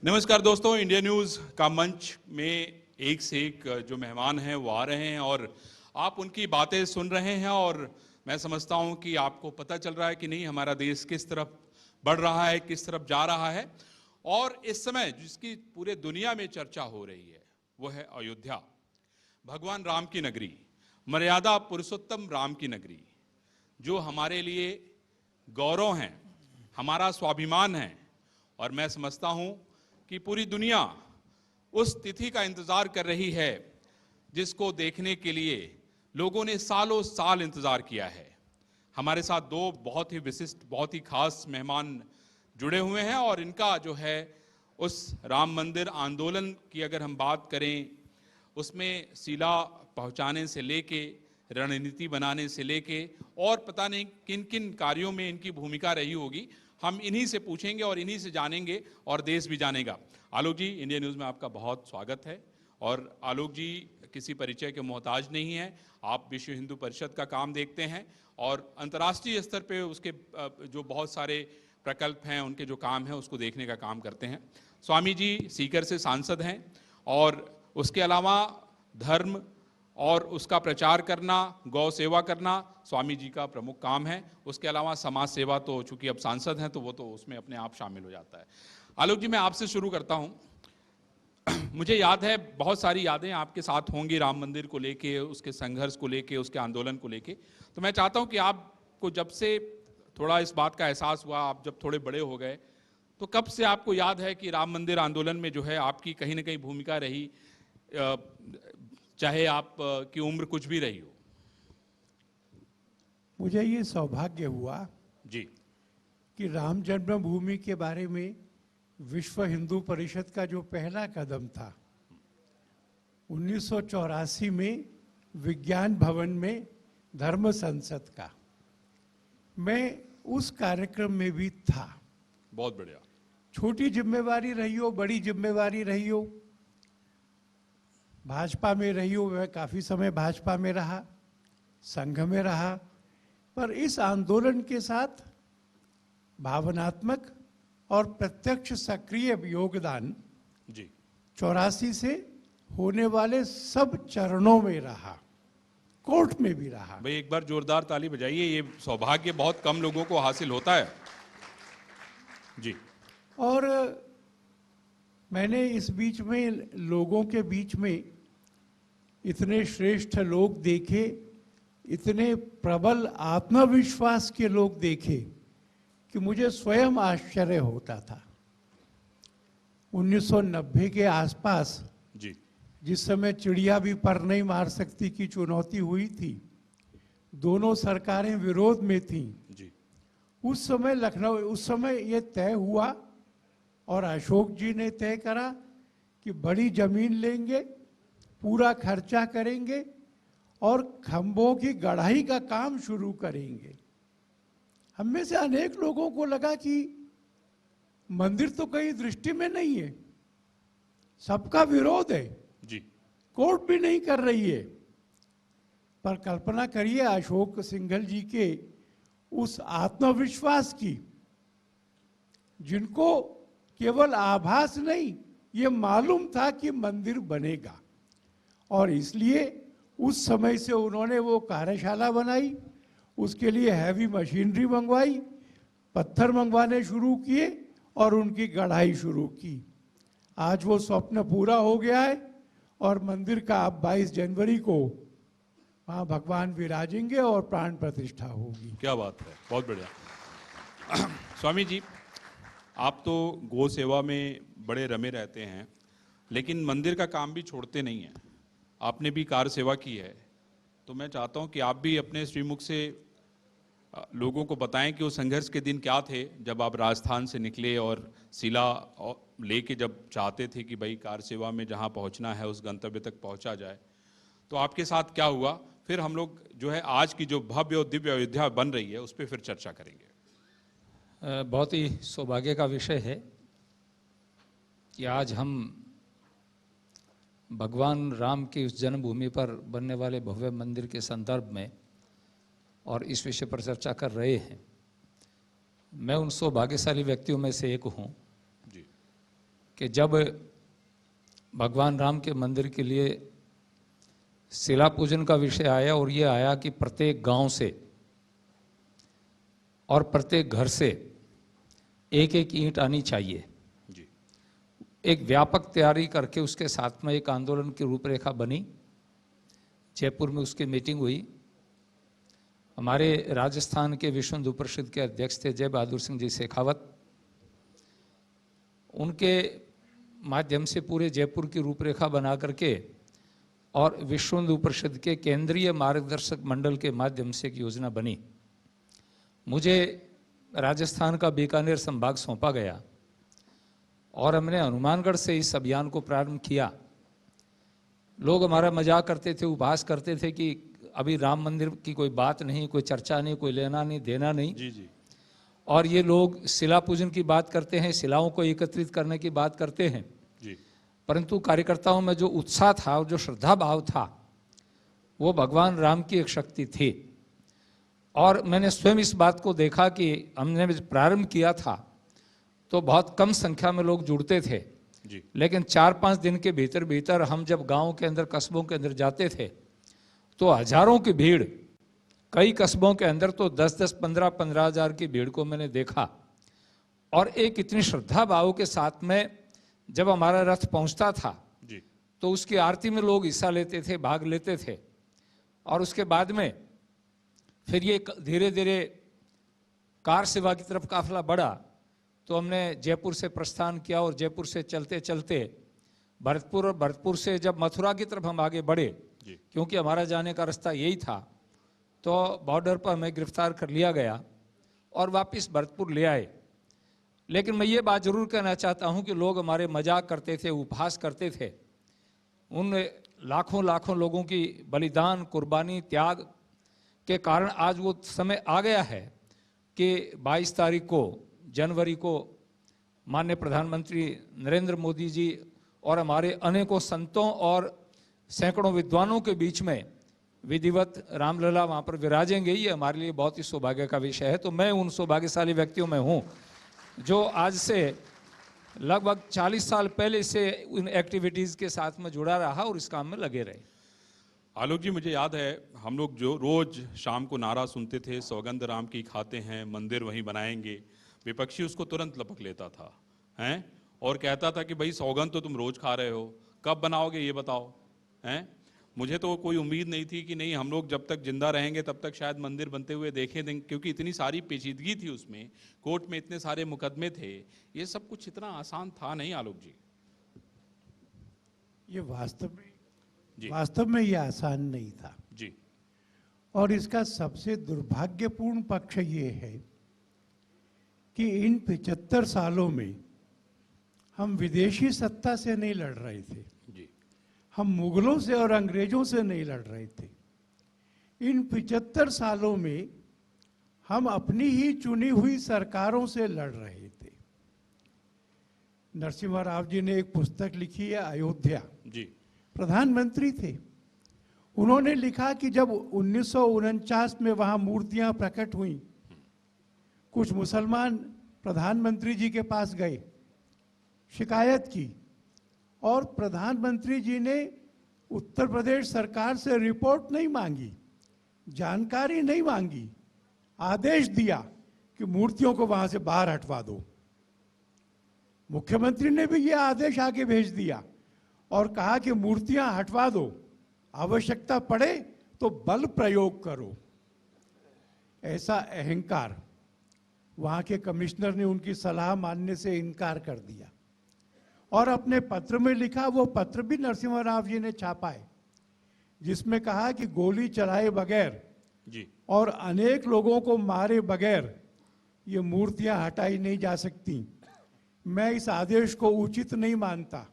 नमस्कार दोस्तों, India news का मंच में एक से एक जो मेहमान हैं वो आ रहे हैं और आप उनकी बातें सुन रहे हैं और मैं समझता हूं कि आपको पता चल रहा है कि नहीं हमारा देश किस तरफ बढ़ रहा है, किस तरफ जा रहा है। और इस समय जिसकी पूरे दुनिया में चर्चा हो रही है वो है अयोध्या, भगवान राम की नगरी, मर्यादा पुरुषोत्तम राम की नगरी, जो हमारे लिए गौरव हैं, हमारा स्वाभिमान है। और मैं समझता हूं कि पूरी दुनिया उस तिथि का इंतजार कर रही है जिसको देखने के लिए लोगों ने सालों साल इंतजार किया है। हमारे साथ दो बहुत ही विशिष्ट, बहुत ही खास मेहमान जुड़े हुए हैं और इनका जो है उस राम मंदिर आंदोलन की अगर हम बात करें, उसमें शिला पहुंचाने से लेके रणनीति बनाने से लेके और पता नहीं किन किन कार्यों में इनकी भूमिका रही होगी, हम इन्हीं से पूछेंगे और इन्हीं से जानेंगे और देश भी जानेगा। आलोक जी, इंडिया न्यूज़ में आपका बहुत स्वागत है। और आलोक जी किसी परिचय के मोहताज नहीं हैं, आप विश्व हिंदू परिषद का काम देखते हैं और अंतर्राष्ट्रीय स्तर पे उसके जो बहुत सारे प्रकल्प हैं, उनके जो काम हैं उसको देखने का काम करते हैं। स्वामी जी सीकर से सांसद हैं और उसके अलावा धर्म और उसका प्रचार करना, गौ सेवा करना स्वामी जी का प्रमुख काम है। उसके अलावा समाज सेवा तो चूंकि अब सांसद हैं तो वो तो उसमें अपने आप शामिल हो जाता है। आलोक जी, मैं आपसे शुरू करता हूं। मुझे याद है, बहुत सारी यादें आपके साथ होंगी राम मंदिर को लेके, उसके संघर्ष को लेके, उसके आंदोलन को लेके। तो मैं चाहता हूं कि आपको जब से थोड़ा इस बात का एहसास हुआ, आप जब थोड़े बड़े हो गए, तो कब से आपको याद है कि राम मंदिर आंदोलन में जो है आपकी कहीं ना कहीं भूमिका रही, चाहे आप की उम्र कुछ भी रही हो? मुझे ये सौभाग्य हुआ जी कि राम जन्मभूमि के बारे में विश्व हिंदू परिषद का जो पहला कदम था 1984 में विज्ञान भवन में धर्म संसद का, मैं उस कार्यक्रम में भी था। बहुत बढ़िया। छोटी जिम्मेवारी रही हो, बड़ी जिम्मेवारी रही हो, भाजपा में रही हो, मैं काफी समय भाजपा में रहा, संघ में रहा, पर इस आंदोलन के साथ भावनात्मक और प्रत्यक्ष सक्रिय योगदान जी 84 से होने वाले सब चरणों में रहा, कोर्ट में भी रहा। भाई एक बार जोरदार ताली बजाइए, ये सौभाग्य बहुत कम लोगों को हासिल होता है। जी। और मैंने इस बीच में लोगों के बीच में इतने श्रेष्ठ लोग देखे, इतने प्रबल आत्मविश्वास के लोग देखे कि मुझे स्वयं आश्चर्य होता था। 1990 के आसपास जी जिस समय चिड़िया भी पर नहीं मार सकती की चुनौती हुई थी, दोनों सरकारें विरोध में थीं। जी उस समय लखनऊ, उस समय ये तय हुआ और अशोक जी ने तय करा कि बड़ी जमीन लेंगे, पूरा खर्चा करेंगे और खंभों की गढ़ाई का काम शुरू करेंगे। हम में से अनेक लोगों को लगा कि मंदिर तो कहीं दृष्टि में नहीं है, सबका विरोध है, जी कोर्ट भी नहीं कर रही है। पर कल्पना करिए अशोक सिंघल जी के उस आत्मविश्वास की, जिनको केवल आभास नहीं, ये मालूम था कि मंदिर बनेगा। और इसलिए उस समय से उन्होंने वो कार्यशाला बनाई, उसके लिए हैवी मशीनरी मंगवाई, पत्थर मंगवाने शुरू किए और उनकी गढ़ाई शुरू की। आज वो स्वप्न पूरा हो गया है और मंदिर का अब 22 जनवरी को वहाँ भगवान विराजेंगे और प्राण प्रतिष्ठा होगी। क्या बात है, बहुत बढ़िया। स्वामी जी, आप तो गौ सेवा में बड़े रमे रहते हैं, लेकिन मंदिर का काम भी छोड़ते नहीं हैं। आपने भी कार सेवा की है, तो मैं चाहता हूं कि आप भी अपने श्रीमुख से लोगों को बताएं कि वो संघर्ष के दिन क्या थे जब आप राजस्थान से निकले और शिला लेके जब चाहते थे कि भाई कार सेवा में जहां पहुंचना है उस गंतव्य तक पहुंचा जाए, तो आपके साथ क्या हुआ। फिर हम लोग जो है आज की जो भव्य और दिव्य अयोध्या बन रही है उस पर फिर चर्चा करेंगे। बहुत ही सौभाग्य का विषय है कि आज हम भगवान राम की उस जन्मभूमि पर बनने वाले भव्य मंदिर के संदर्भ में और इस विषय पर चर्चा कर रहे हैं। मैं उन सौभाग्यशाली व्यक्तियों में से एक हूँ कि जब भगवान राम के मंदिर के लिए शिला पूजन का विषय आया और ये आया कि प्रत्येक गांव से और प्रत्येक घर से एक एक ईंट आनी चाहिए, जी, एक व्यापक तैयारी करके उसके साथ में एक आंदोलन की रूपरेखा बनी। जयपुर में उसकी मीटिंग हुई। हमारे राजस्थान के विश्व हिंदू परिषद के अध्यक्ष थे जय बहादुर सिंह जी शेखावत, उनके माध्यम से पूरे जयपुर की रूपरेखा बना करके और विश्व हिंदू परिषद के केंद्रीय मार्गदर्शक मंडल के माध्यम से एक योजना बनी। मुझे राजस्थान का बीकानेर संभाग सौंपा गया और हमने हनुमानगढ़ से इस अभियान को प्रारंभ किया। लोग हमारा मजाक करते थे, उपहास करते थे कि अभी राम मंदिर की कोई बात नहीं, कोई चर्चा नहीं, कोई लेना नहीं देना नहीं, जी, जी, और ये लोग शिला पूजन की बात करते हैं, शिलाओं को एकत्रित करने की बात करते हैं। जी, परंतु कार्यकर्ताओं में जो उत्साह था और जो श्रद्धा भाव था वो भगवान राम की एक शक्ति थी। और मैंने स्वयं इस बात को देखा कि हमने प्रारंभ किया था तो बहुत कम संख्या में लोग जुड़ते थे, जी, लेकिन 4-5 दिन के भीतर भीतर हम जब गांव के अंदर, कस्बों के अंदर जाते थे तो हजारों की भीड़, कई कस्बों के अंदर तो 10-10, 15-15 हजार की भीड़ को मैंने देखा। और एक इतनी श्रद्धा भाव के साथ में जब हमारा रथ पहुंचता था जी, तो उसकी आरती में लोग हिस्सा लेते थे, भाग लेते थे। और उसके बाद में फिर ये धीरे धीरे कार सेवा की तरफ काफिला बढ़ा, तो हमने जयपुर से प्रस्थान किया और जयपुर से चलते चलते भरतपुर, और भरतपुर से जब मथुरा की तरफ हम आगे बढ़े, जी, क्योंकि हमारा जाने का रास्ता यही था, तो बॉर्डर पर हमें गिरफ्तार कर लिया गया और वापस भरतपुर ले आए। लेकिन मैं ये बात जरूर कहना चाहता हूं कि लोग हमारे मजाक करते थे, उपहास करते थे। उन लाखों लाखों लोगों की बलिदान, कुर्बानी, त्याग के कारण आज वो समय आ गया है कि 22 तारीख को, जनवरी को, माननीय प्रधानमंत्री नरेंद्र मोदी जी और हमारे अनेकों संतों और सैकड़ों विद्वानों के बीच में विधिवत रामलला वहाँ पर विराजेंगे। ये हमारे लिए बहुत ही सौभाग्य का विषय है। तो मैं उन सौभाग्यशाली व्यक्तियों में हूँ जो आज से लगभग 40 साल पहले से उन एक्टिविटीज़ के साथ में जुड़ा रहा और इस काम में लगे रहे। आलोक जी, मुझे याद है हम लोग जो रोज शाम को नारा सुनते थे, सौगंध राम की खाते हैं, मंदिर वहीं बनाएंगे, विपक्षी उसको तुरंत लपक लेता था, हैं, और कहता था कि भाई सौगंध तो तुम रोज खा रहे हो, कब बनाओगे ये बताओ, हैं। मुझे तो कोई उम्मीद नहीं थी कि नहीं, हम लोग जब तक जिंदा रहेंगे तब तक शायद मंदिर बनते हुए देखे देंगे, क्योंकि इतनी सारी पेचीदगी थी उसमें, कोर्ट में इतने सारे मुकदमे थे, ये सब कुछ इतना आसान था नहीं। आलोक जी, ये जी, वास्तव में ये आसान नहीं था। जी, और इसका सबसे दुर्भाग्यपूर्ण पक्ष ये है कि इन 75 सालों में हम विदेशी सत्ता से नहीं लड़ रहे थे, जी, हम मुगलों से और अंग्रेजों से नहीं लड़ रहे थे। इन 75 सालों में हम अपनी ही चुनी हुई सरकारों से लड़ रहे थे। नरसिम्हा राव जी ने एक पुस्तक लिखी है, अयोध्या। जी, प्रधानमंत्री थे, उन्होंने लिखा कि जब 1949 में वहां मूर्तियां प्रकट हुई, कुछ मुसलमान प्रधानमंत्री जी के पास गए, शिकायत की, और प्रधानमंत्री जी ने उत्तर प्रदेश सरकार से रिपोर्ट नहीं मांगी, जानकारी नहीं मांगी, आदेश दिया कि मूर्तियों को वहां से बाहर हटवा दो। मुख्यमंत्री ने भी यह आदेश आगे भेज दिया और कहा कि मूर्तियां हटवा दो, आवश्यकता पड़े तो बल प्रयोग करो। ऐसा अहंकार, वहां के कमिश्नर ने उनकी सलाह मानने से इनकार कर दिया और अपने पत्र में लिखा, वो पत्र भी नरसिम्हा राव जी ने छापा है, जिसमें कहा कि गोली चलाए बगैर जी, और अनेक लोगों को मारे बगैर ये मूर्तियां हटाई नहीं जा सकती। मैं इस आदेश को उचित नहीं मानता,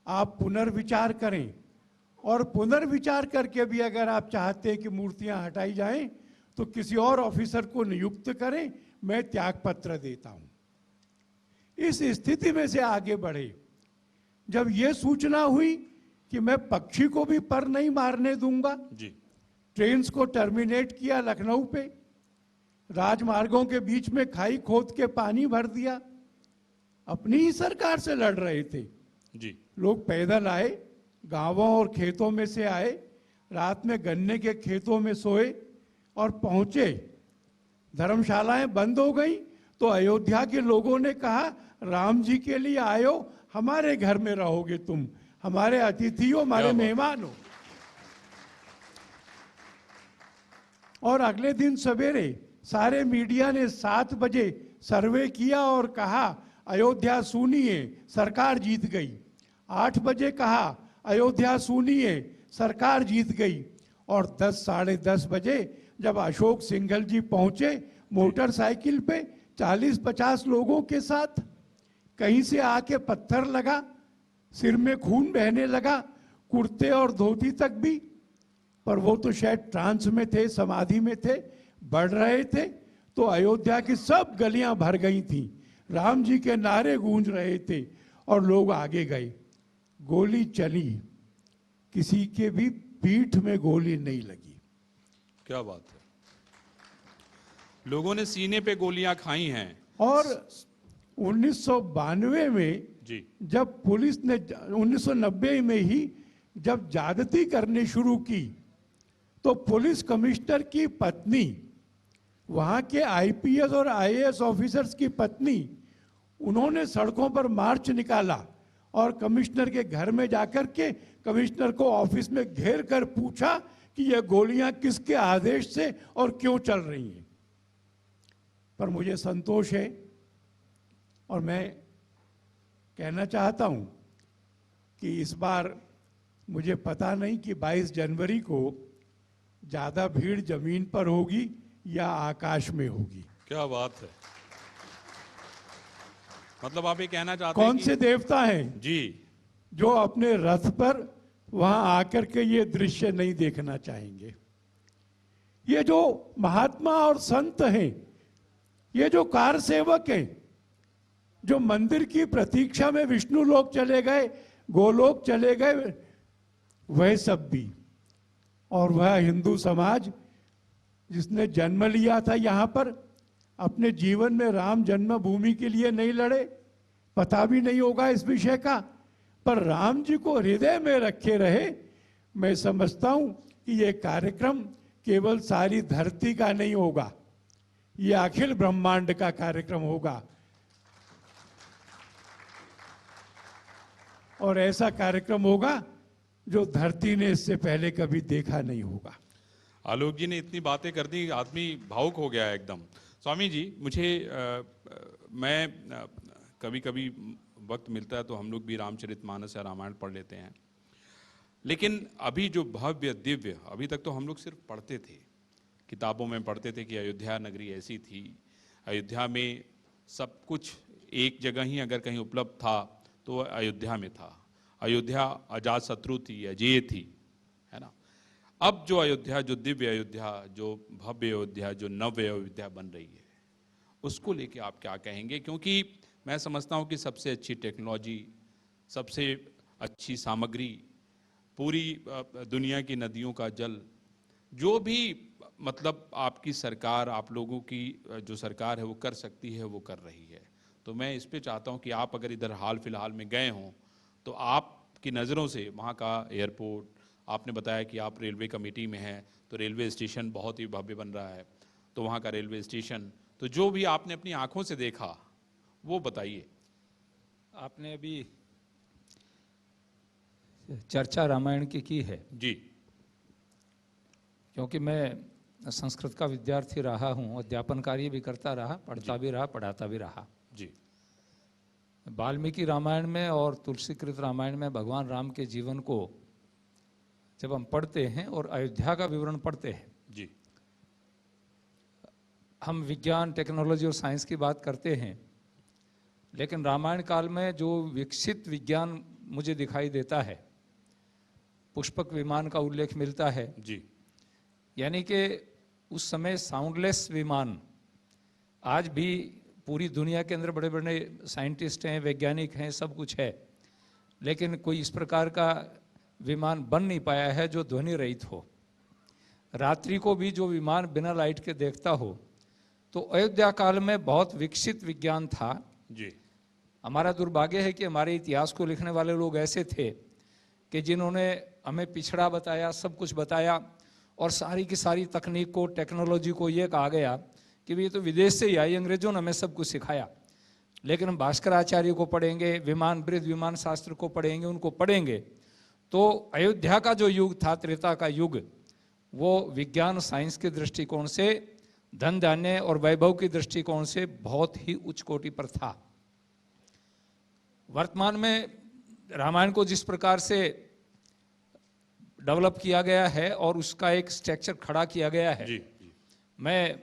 आप पुनर्विचार करें, और पुनर्विचार करके भी अगर आप चाहते हैं कि मूर्तियां हटाई जाएं तो किसी और ऑफिसर को नियुक्त करें, मैं त्याग पत्र देता हूं। इस स्थिति में से आगे बढ़े। जब यह सूचना हुई कि मैं पक्षी को भी पर नहीं मारने दूंगा, जी, ट्रेन्स को टर्मिनेट किया लखनऊ पे, राजमार्गों के बीच में खाई खोद के पानी भर दिया, अपनी ही सरकार से लड़ रहे थे। जी लोग पैदल आए, गांवों और खेतों में से आए, रात में गन्ने के खेतों में सोए और पहुंचे। धर्मशालाएं बंद हो गई तो अयोध्या के लोगों ने कहा, राम जी के लिए आयो, हमारे घर में रहोगे तुम, हमारे अतिथि हो, हमारे क्या बात। मेहमान हो। और अगले दिन सवेरे सारे मीडिया ने 7 बजे सर्वे किया और कहा अयोध्या सुनिए, सरकार जीत गई। 8 बजे कहा अयोध्या सुनिए, सरकार जीत गई। और 10 साढ़े 10 बजे जब अशोक सिंघल जी पहुंचे मोटरसाइकिल पे 40-50 लोगों के साथ, कहीं से आके पत्थर लगा, सिर में खून बहने लगा, कुर्ते और धोती तक भी, पर वो तो शायद ट्रांस में थे, समाधि में थे, बढ़ रहे थे। तो अयोध्या की सब गलियां भर गई थी, राम जी के नारे गूंज रहे थे और लोग आगे गए। गोली चली, किसी के भी पीठ में गोली नहीं लगी। क्या बात है, लोगों ने सीने पे गोलियां खाई हैं। और 1992 में जी जब पुलिस ने 1990 में ही जब ज्यादती करनी शुरू की तो पुलिस कमिश्नर की पत्नी, वहां के आईपीएस और आईएएस ऑफिसर्स की पत्नी, उन्होंने सड़कों पर मार्च निकाला और कमिश्नर के घर में जाकर के कमिश्नर को ऑफिस में घेर कर पूछा कि ये गोलियां किसके आदेश से और क्यों चल रही हैं। पर मुझे संतोष है और मैं कहना चाहता हूं कि इस बार मुझे पता नहीं कि 22 जनवरी को ज्यादा भीड़ जमीन पर होगी या आकाश में होगी। क्या बात है, मतलब आप ये कहना चाहते हैं कौन से देवता हैं जी जो अपने रथ पर वहां आकर के ये दृश्य नहीं देखना चाहेंगे। ये जो महात्मा और संत हैं, ये जो कार सेवक हैं, जो मंदिर की प्रतीक्षा में विष्णु लोक चले गए, गोलोक चले गए, वह सब भी, और वह हिंदू समाज जिसने जन्म लिया था यहां पर, अपने जीवन में राम जन्मभूमि के लिए नहीं लड़े, पता भी नहीं होगा इस विषय का, पर राम जी को हृदय में रखे रहे। मैं समझता हूं कि यह कार्यक्रम केवल सारी धरती का नहीं होगा, यह अखिल ब्रह्मांड का कार्यक्रम होगा। और ऐसा कार्यक्रम होगा जो धरती ने इससे पहले कभी देखा नहीं होगा। आलोक जी ने इतनी बातें कर दी, आदमी भावुक हो गया है एकदम। स्वामी जी, मुझे मैं कभी कभी वक्त मिलता है तो हम लोग भी रामचरितमानस या रामायण पढ़ लेते हैं, लेकिन अभी जो भव्य दिव्य, अभी तक तो हम लोग सिर्फ पढ़ते थे, किताबों में पढ़ते थे कि अयोध्या नगरी ऐसी थी, अयोध्या में सब कुछ एक जगह ही अगर कहीं उपलब्ध था तो वह अयोध्या में था। अयोध्या अजात शत्रु थी, अजेय थी, है ना। अब जो अयोध्या, जो दिव्य अयोध्या, जो भव्य अयोध्या, जो नव्य अयोध्या बन रही है, उसको लेके आप क्या कहेंगे? क्योंकि मैं समझता हूँ कि सबसे अच्छी टेक्नोलॉजी, सबसे अच्छी सामग्री, पूरी दुनिया की नदियों का जल, जो भी मतलब आपकी सरकार, आप लोगों की जो सरकार है वो कर सकती है, वो कर रही है। तो मैं इस पे चाहता हूँ कि आप अगर इधर हाल फिलहाल में गए हों तो आपकी नज़रों से वहाँ का एयरपोर्ट, आपने बताया कि आप रेलवे कमेटी में हैं, तो रेलवे स्टेशन बहुत ही भव्य बन रहा है, तो वहाँ का रेलवे स्टेशन, तो जो भी आपने अपनी आंखों से देखा वो बताइए। आपने अभी चर्चा रामायण की है जी क्योंकि मैं संस्कृत का विद्यार्थी रहा हूँ, अध्यापन कार्य भी करता रहा, पढ़ता भी रहा, पढ़ाता भी रहा। जी वाल्मीकि रामायण में और तुलसीकृत रामायण में भगवान राम के जीवन को जब हम पढ़ते हैं और अयोध्या का विवरण पढ़ते हैं, जी हम विज्ञान, टेक्नोलॉजी और साइंस की बात करते हैं, लेकिन रामायण काल में जो विकसित विज्ञान मुझे दिखाई देता है, पुष्पक विमान का उल्लेख मिलता है, जी यानी कि उस समय साउंडलेस विमान, आज भी पूरी दुनिया के अंदर बड़े बड़े साइंटिस्ट हैं, वैज्ञानिक हैं, सब कुछ है, लेकिन कोई इस प्रकार का विमान बन नहीं पाया है जो ध्वनि रहित हो। रात्रि को भी जो विमान बिना लाइट के देखता हो, तो अयोध्या काल में बहुत विकसित विज्ञान था। जी हमारा दुर्भाग्य है कि हमारे इतिहास को लिखने वाले लोग ऐसे थे कि जिन्होंने हमें पिछड़ा बताया, सब कुछ बताया, और सारी की सारी तकनीक को, टेक्नोलॉजी को ये कहा गया कि ये तो विदेश से ही आई, अंग्रेजों ने हमें सब कुछ सिखाया। लेकिन हम भास्कराचार्य को पढ़ेंगे, बृहद विमान शास्त्र को पढ़ेंगे, उनको पढ़ेंगे तो अयोध्या का जो युग था, त्रेता का युग, वो विज्ञान साइंस के दृष्टिकोण से, धन धान्य और वैभव की दृष्टिकोण से बहुत ही उच्च कोटि पर था। वर्तमान में रामायण को जिस प्रकार से डेवलप किया गया है और उसका एक स्ट्रक्चर खड़ा किया गया है, मैं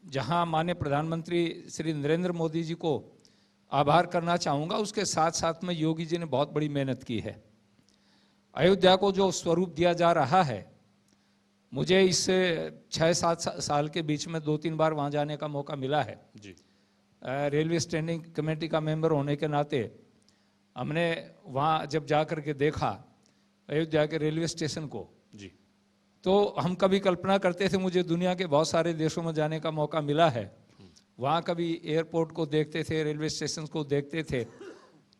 जहां माननीय प्रधानमंत्री श्री नरेंद्र मोदी जी को आभार करना चाहूँगा, उसके साथ साथ में योगी जी ने बहुत बड़ी मेहनत की है। अयोध्या को जो स्वरूप दिया जा रहा है, मुझे इस 6-7 साल के बीच में 2-3 बार वहाँ जाने का मौका मिला है जी। रेलवे स्टैंडिंग कमेटी का मेंबर होने के नाते हमने वहाँ जब जा कर के देखा अयोध्या के रेलवे स्टेशन को जी, तो हम कभी कल्पना करते थे, मुझे दुनिया के बहुत सारे देशों में जाने का मौका मिला है, वहाँ कभी एयरपोर्ट को देखते थे, रेलवे स्टेशन को देखते थे,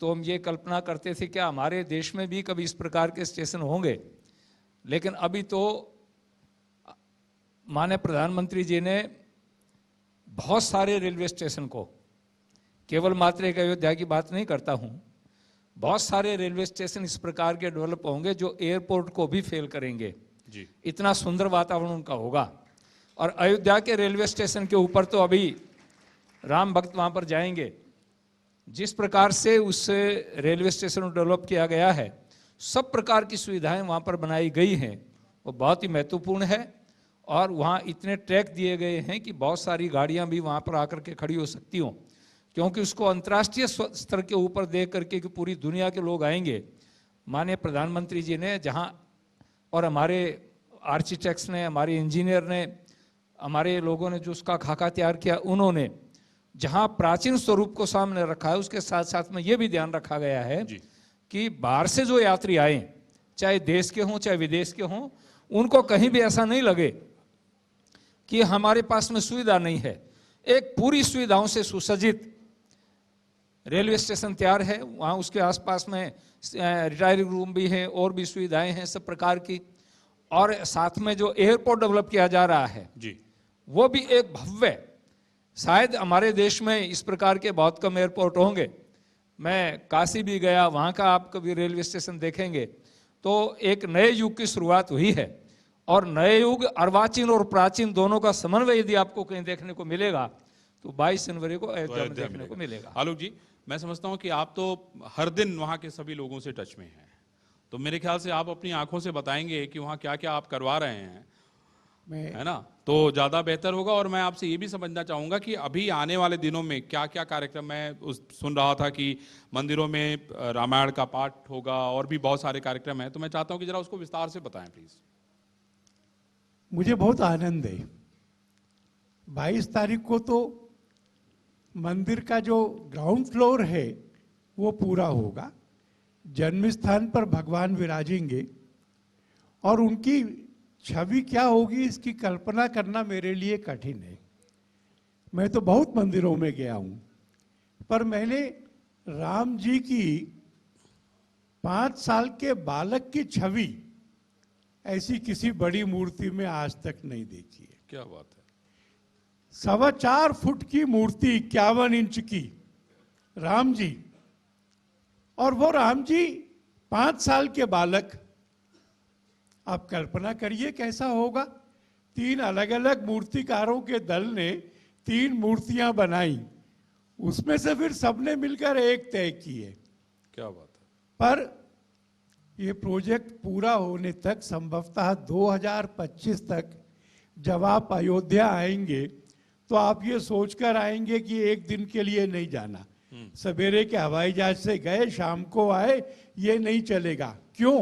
तो हम ये कल्पना करते थे क्या हमारे देश में भी कभी इस प्रकार के स्टेशन होंगे। लेकिन अभी तो माननीय प्रधानमंत्री जी ने बहुत सारे रेलवे स्टेशन को, केवल मात्र एक अयोध्या की बात नहीं करता हूँ, बहुत सारे रेलवे स्टेशन इस प्रकार के डेवलप होंगे जो एयरपोर्ट को भी फेल करेंगे जी। इतना सुंदर वातावरण उनका होगा। और अयोध्या के रेलवे स्टेशन के ऊपर तो अभी राम भक्त वहाँ पर जाएंगे, जिस प्रकार से उस रेलवे स्टेशन को डेवलप किया गया है, सब प्रकार की सुविधाएं वहाँ पर बनाई गई हैं, वो बहुत ही महत्वपूर्ण है। और वहाँ इतने ट्रैक दिए गए हैं कि बहुत सारी गाड़ियाँ भी वहाँ पर आकर के खड़ी हो सकती हों, क्योंकि उसको अंतर्राष्ट्रीय स्तर के ऊपर देख करके कि पूरी दुनिया के लोग आएंगे। माननीय प्रधानमंत्री जी ने जहाँ, और हमारे आर्किटेक्ट्स ने, हमारे इंजीनियर ने, हमारे लोगों ने जो उसका खाका तैयार किया, उन्होंने जहाँ प्राचीन स्वरूप को सामने रखा है, उसके साथ साथ में ये भी ध्यान रखा गया है कि बाहर से जो यात्री आए, चाहे देश के हों चाहे विदेश के हों, उनको कहीं भी ऐसा नहीं लगे कि हमारे पास में सुविधा नहीं है। एक पूरी सुविधाओं से सुसज्जित रेलवे स्टेशन तैयार है, वहाँ उसके आसपास में रिटायरिंग रूम भी है और भी सुविधाएं हैं सब प्रकार की। और साथ में जो एयरपोर्ट डेवलप किया जा रहा है जी, वो भी एक भव्य, शायद हमारे देश में इस प्रकार के बहुत कम एयरपोर्ट होंगे। मैं काशी भी गया, वहाँ का आप कभी रेलवे स्टेशन देखेंगे तो एक नए युग की शुरुआत हुई है। और नए युग, अर्वाचीन और प्राचीन दोनों का समन्वय यदि आपको कहीं देखने को मिलेगा तो 22 जनवरी को अयोध्या में देखने को मिलेगा। आलोक जी, मैं समझता हूं कि आप तो हर दिन वहां के सभी लोगों से टच में हैं, तो मेरे ख्याल से आप अपनी आंखों से बताएंगे कि वहां क्या क्या आप करवा रहे हैं, है ना, तो ज्यादा बेहतर होगा। और मैं आपसे ये भी समझना चाहूंगा कि अभी आने वाले दिनों में क्या क्या कार्यक्रम, मैं सुन रहा था कि मंदिरों में रामायण का पाठ होगा और भी बहुत सारे कार्यक्रम हैं, तो मैं चाहता हूं कि जरा उसको विस्तार से बताएं प्लीज। मुझे बहुत आनंद है, 22 तारीख को तो मंदिर का जो ग्राउंड फ्लोर है वो पूरा होगा। जन्म स्थान पर भगवान विराजेंगे और उनकी छवि क्या होगी इसकी कल्पना करना मेरे लिए कठिन है। मैं तो बहुत मंदिरों में गया हूं, पर मैंने राम जी की 5 साल के बालक की छवि ऐसी किसी बड़ी मूर्ति में आज तक नहीं देखी है। क्या बात है। 4.25 फुट की मूर्ति, 51 इंच की राम जी, और वो राम जी 5 साल के बालक। आप कल्पना करिए कैसा होगा। 3 अलग अलग मूर्तिकारों के दल ने 3 मूर्तियां बनाई, उसमें से फिर सबने मिलकर एक तय की है। क्या बात है। पर ये प्रोजेक्ट पूरा होने तक, संभवतः 2025 तक जब आप अयोध्या आएंगे तो आप ये सोचकर आएंगे कि एक दिन के लिए नहीं जाना, सवेरे के हवाई जहाज से गए शाम को आए, ये नहीं चलेगा। क्यों?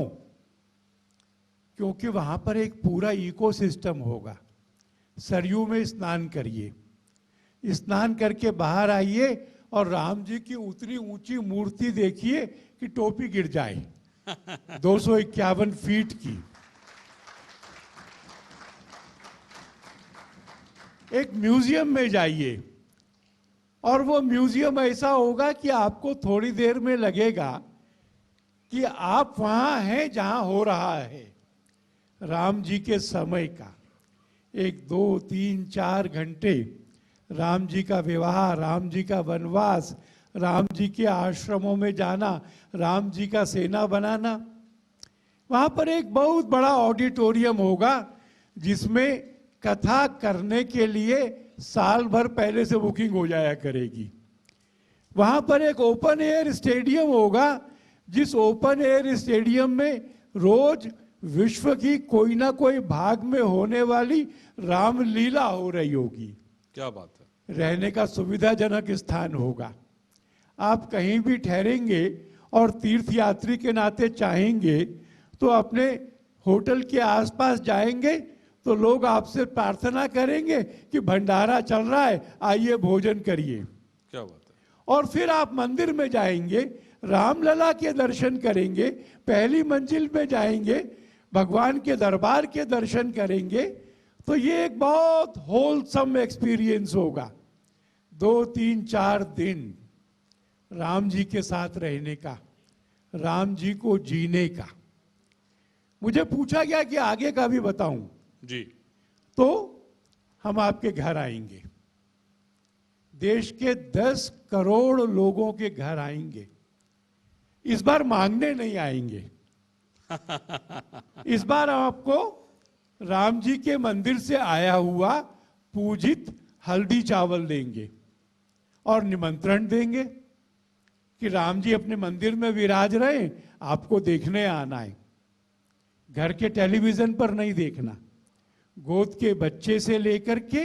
क्योंकि वहां पर एक पूरा इकोसिस्टम होगा। सरयू में स्नान करिए, स्नान करके बाहर आइए और राम जी की उतनी ऊंची मूर्ति देखिए कि टोपी गिर जाए, 251 फीट की। एक म्यूजियम में जाइए और वो म्यूजियम ऐसा होगा कि आपको थोड़ी देर में लगेगा कि आप वहां हैं जहां हो रहा है राम जी के समय का। 1, 2, 3, 4 घंटे राम जी का विवाह, राम जी का वनवास, राम जी के आश्रमों में जाना, राम जी का सेना बनाना। वहां पर एक बहुत बड़ा ऑडिटोरियम होगा जिसमें कथा करने के लिए साल भर पहले से बुकिंग हो जाया करेगी। वहां पर एक ओपन एयर स्टेडियम होगा, जिस ओपन एयर स्टेडियम में रोज विश्व की कोई ना कोई भाग में होने वाली रामलीला हो रही होगी। क्या बात है। रहने का सुविधाजनक स्थान होगा। आप कहीं भी ठहरेंगे और तीर्थ यात्री के नाते चाहेंगे तो अपने होटल के आसपास जाएंगे तो लोग आपसे प्रार्थना करेंगे कि भंडारा चल रहा है, आइए भोजन करिए। क्या बात है। और फिर आप मंदिर में जाएंगे, रामलला के दर्शन करेंगे, पहली मंजिल में जाएंगे, भगवान के दरबार के दर्शन करेंगे। तो ये एक बहुत होलसम एक्सपीरियंस होगा। 2, 3, 4 दिन राम जी के साथ रहने का, राम जी को जीने का। मुझे पूछा गया कि आगे का भी बताऊं जी। तो हम आपके घर आएंगे, देश के 10 करोड़ लोगों के घर आएंगे। इस बार मांगने नहीं आएंगे। इस बार आपको राम जी के मंदिर से आया हुआ पूजित हल्दी चावल देंगे और निमंत्रण देंगे कि राम जी अपने मंदिर में विराज रहे, आपको देखने आना है। घर के टेलीविजन पर नहीं देखना। गोद के बच्चे से लेकर के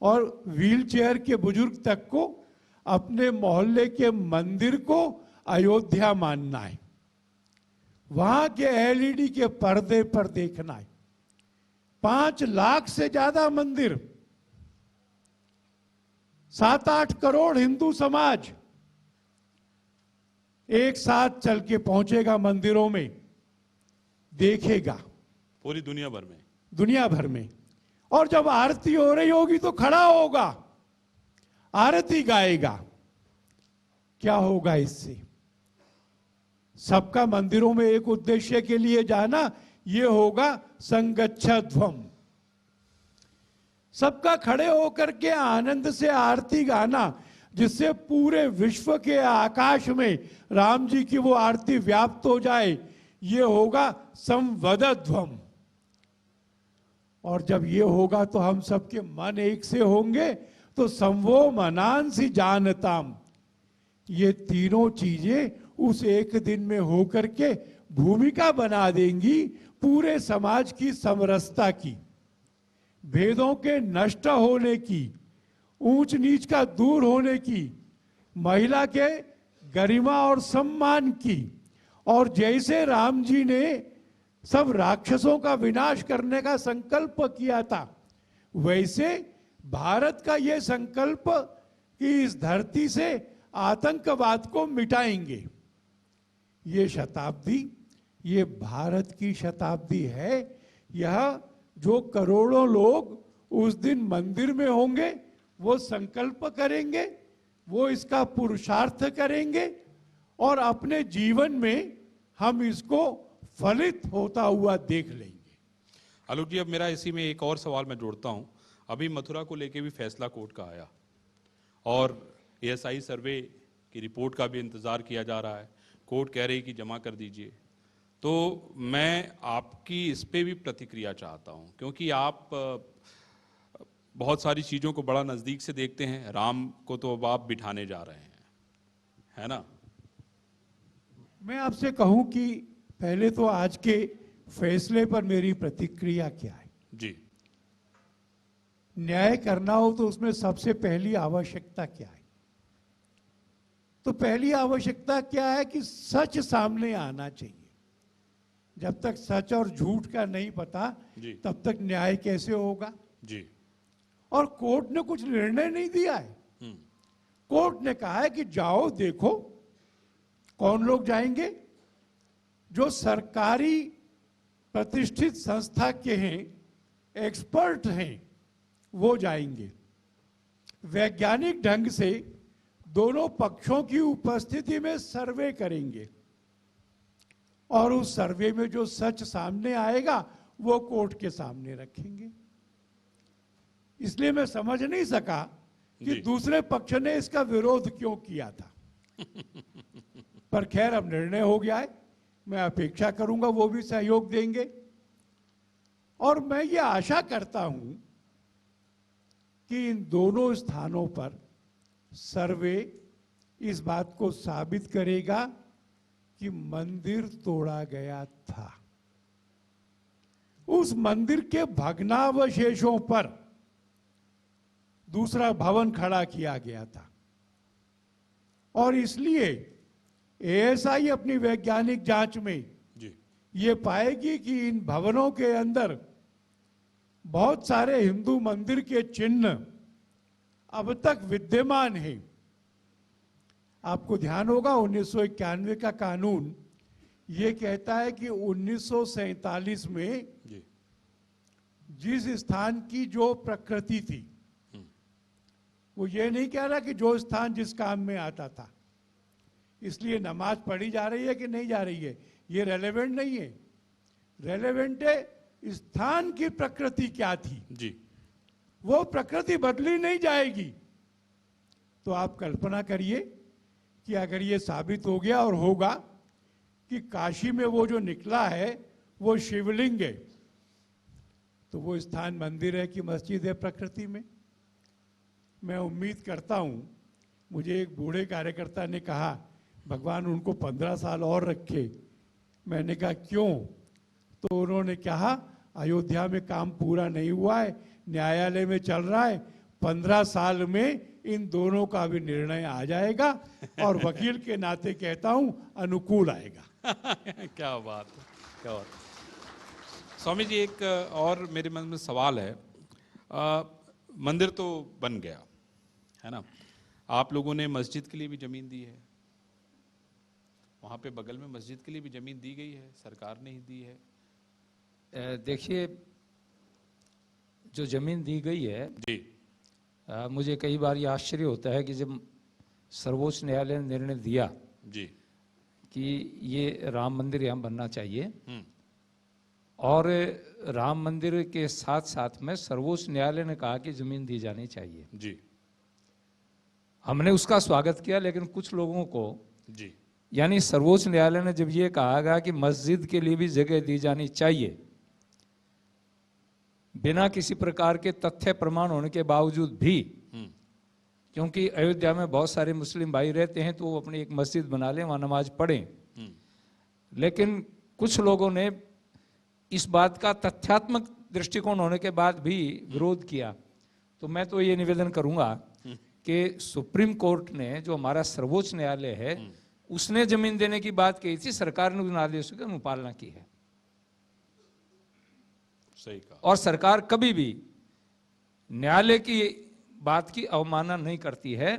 और व्हील चेयर के बुजुर्ग तक को अपने मोहल्ले के मंदिर को अयोध्या मानना है। वहां के एलईडी के पर्दे पर देखना है। 5 लाख से ज्यादा मंदिर, 7-8 करोड़ हिंदू समाज एक साथ चल के पहुंचेगा मंदिरों में, देखेगा पूरी दुनिया भर में। दुनिया भर में। और जब आरती हो रही होगी तो खड़ा होगा, आरती गाएगा। क्या होगा इससे? सबका मंदिरों में एक उद्देश्य के लिए जाना, यह होगा संगच्छध्वम। सबका खड़े होकर के आनंद से आरती गाना, जिससे पूरे विश्व के आकाश में राम जी की वो आरती व्याप्त हो जाए, ये होगा संवदध्वम। और जब ये होगा तो हम सबके मन एक से होंगे, तो संवो मनांसी जानताम। ये तीनों चीजें उस एक दिन में होकर के भूमिका बना देंगी पूरे समाज की समरसता की, भेदों के नष्ट होने की, ऊंच नीच का दूर होने की, महिला के गरिमा और सम्मान की। और जैसे राम जी ने सब राक्षसों का विनाश करने का संकल्प किया था, वैसे भारत का यह संकल्प कि इस धरती से आतंकवाद को मिटाएंगे। ये शताब्दी, ये भारत की शताब्दी है। यह जो करोड़ों लोग उस दिन मंदिर में होंगे, वो संकल्प करेंगे, वो इसका पुरुषार्थ करेंगे और अपने जीवन में हम इसको फलित होता हुआ देख लेंगे। आलोक जी, अब मेरा इसी में एक और सवाल मैं जोड़ता हूं। अभी मथुरा को लेके भी फैसला कोर्ट का आया और एएसआई सर्वे की रिपोर्ट का भी इंतजार किया जा रहा है। कोर्ट कह रही कि जमा कर दीजिए। तो मैं आपकी इस पे भी प्रतिक्रिया चाहता हूं, क्योंकि आप बहुत सारी चीजों को बड़ा नजदीक से देखते हैं। राम को तो अब आप बिठाने जा रहे हैं, है ना? मैं आपसे कहूं कि पहले तो आज के फैसले पर मेरी प्रतिक्रिया क्या है। जी। न्याय करना हो तो उसमें सबसे पहली आवश्यकता क्या है? तो पहली आवश्यकता क्या है कि सच सामने आना चाहिए। जब तक सच और झूठ का नहीं पता, तब तक न्याय कैसे होगा? जी। और कोर्ट ने कुछ निर्णय नहीं दिया है। कोर्ट ने कहा है कि जाओ देखो। कौन लोग जाएंगे? जो सरकारी प्रतिष्ठित संस्था के हैं, एक्सपर्ट हैं, वो जाएंगे। वैज्ञानिक ढंग से दोनों पक्षों की उपस्थिति में सर्वे करेंगे और उस सर्वे में जो सच सामने आएगा वो कोर्ट के सामने रखेंगे। इसलिए मैं समझ नहीं सका कि जी। दूसरे पक्ष ने इसका विरोध क्यों किया था। पर खैर अब निर्णय हो गया है, मैं अपेक्षा करूंगा वो भी सहयोग देंगे और मैं ये आशा करता हूं कि इन दोनों स्थानों पर सर्वे इस बात को साबित करेगा कि मंदिर तोड़ा गया था। उस मंदिर के भग्नावशेषों पर दूसरा भवन खड़ा किया गया था और इसलिए एएसआई अपनी वैज्ञानिक जांच में जी। ये पाएगी कि इन भवनों के अंदर बहुत सारे हिंदू मंदिर के चिन्ह अब तक विद्यमान हैं। आपको ध्यान होगा 1991 का कानून ये कहता है कि 1947 में जी। जिस स्थान की जो प्रकृति थी, वो ये नहीं कह रहा कि जो स्थान जिस काम में आता था इसलिए नमाज पढ़ी जा रही है कि नहीं जा रही है, ये रेलेवेंट नहीं है। रेलेवेंट है स्थान की प्रकृति क्या थी, जी। वो प्रकृति बदली नहीं जाएगी। तो आप कल्पना करिए कि अगर ये साबित हो गया और होगा कि काशी में वो जो निकला है वो शिवलिंग है, तो वो स्थान मंदिर है कि मस्जिद है प्रकृति में। मैं उम्मीद करता हूं, मुझे एक बूढ़े कार्यकर्ता ने कहा भगवान उनको 15 साल और रखे। मैंने कहा क्यों? तो उन्होंने कहा अयोध्या में काम पूरा नहीं हुआ है, न्यायालय में चल रहा है, 15 साल में इन दोनों का भी निर्णय आ जाएगा और वकील के नाते कहता हूं अनुकूल आएगा। क्या बात है, क्या बात है। स्वामी जी, एक और मेरे मन में सवाल है। मंदिर तो बन गया है ना, आप लोगों ने मस्जिद के लिए भी जमीन दी है, वहां पे बगल में मस्जिद के लिए भी जमीन दी गई है, सरकार ने ही दी है। देखिए, जो जमीन दी गई है, जी। मुझे कई बार ये आश्चर्य होता है कि जब सर्वोच्च न्यायालय ने निर्णय दिया जी। कि ये राम मंदिर यहाँ बनना चाहिए हम्म। और राम मंदिर के साथ साथ में सर्वोच्च न्यायालय ने कहा कि जमीन दी जानी चाहिए, जी। हमने उसका स्वागत किया। लेकिन कुछ लोगों को, जी। यानी सर्वोच्च न्यायालय ने जब ये कहा गया कि मस्जिद के लिए भी जगह दी जानी चाहिए, बिना किसी प्रकार के तथ्य प्रमाण होने के बावजूद भी, क्योंकि अयोध्या में बहुत सारे मुस्लिम भाई रहते हैं तो वो अपनी एक मस्जिद बना लें, वहां नमाज पढ़ें, लेकिन कुछ लोगों ने इस बात का तथ्यात्मक दृष्टिकोण होने के बाद भी विरोध किया। तो मैं तो ये निवेदन करूंगा कि सुप्रीम कोर्ट ने, जो हमारा सर्वोच्च न्यायालय है, उसने जमीन देने की बात कही थी, सरकार ने उन आदेशों की अनुपालना की है। सही कहा। और सरकार कभी भी न्यायालय की बात की अवमानना नहीं करती है।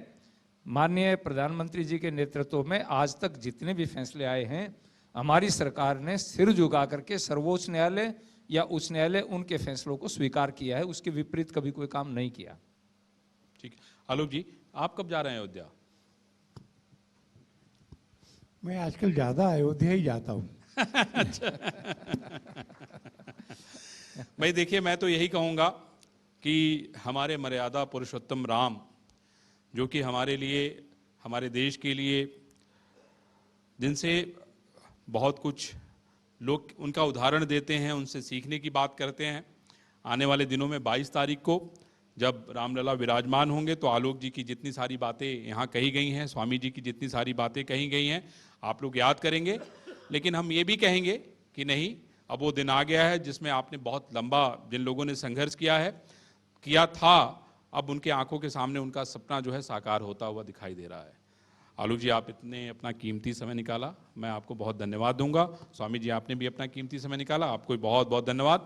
माननीय प्रधानमंत्री जी के नेतृत्व में आज तक जितने भी फैसले आए हैं, हमारी सरकार ने सिर झुका करके सर्वोच्च न्यायालय या उच्च न्यायालय उनके फैसलों को स्वीकार किया है, उसके विपरीत कभी कोई काम नहीं किया। ठीक है। आलोक जी, आप कब जा रहे हैं अयोध्या? मैं आजकल ज्यादा अयोध्या ही जाता हूं। भाई देखिए, मैं तो यही कहूंगा कि हमारे मर्यादा पुरुषोत्तम राम, जो कि हमारे लिए, हमारे देश के लिए, जिनसे बहुत कुछ लोग उनका उदाहरण देते हैं, उनसे सीखने की बात करते हैं, आने वाले दिनों में 22 तारीख को जब रामलला विराजमान होंगे तो आलोक जी की जितनी सारी बातें यहाँ कही गई हैं, स्वामी जी की जितनी सारी बातें कही गई हैं, आप लोग याद करेंगे। लेकिन हम ये भी कहेंगे कि नहीं, अब वो दिन आ गया है जिसमें आपने बहुत लंबा, जिन लोगों ने संघर्ष किया था, अब उनके आंखों के सामने उनका सपना जो है साकार होता हुआ दिखाई दे रहा है। आलोक जी, आप इतने अपना कीमती समय निकाला, मैं आपको बहुत धन्यवाद दूंगा। स्वामी जी, आपने भी अपना कीमती समय निकाला, आपको बहुत बहुत धन्यवाद।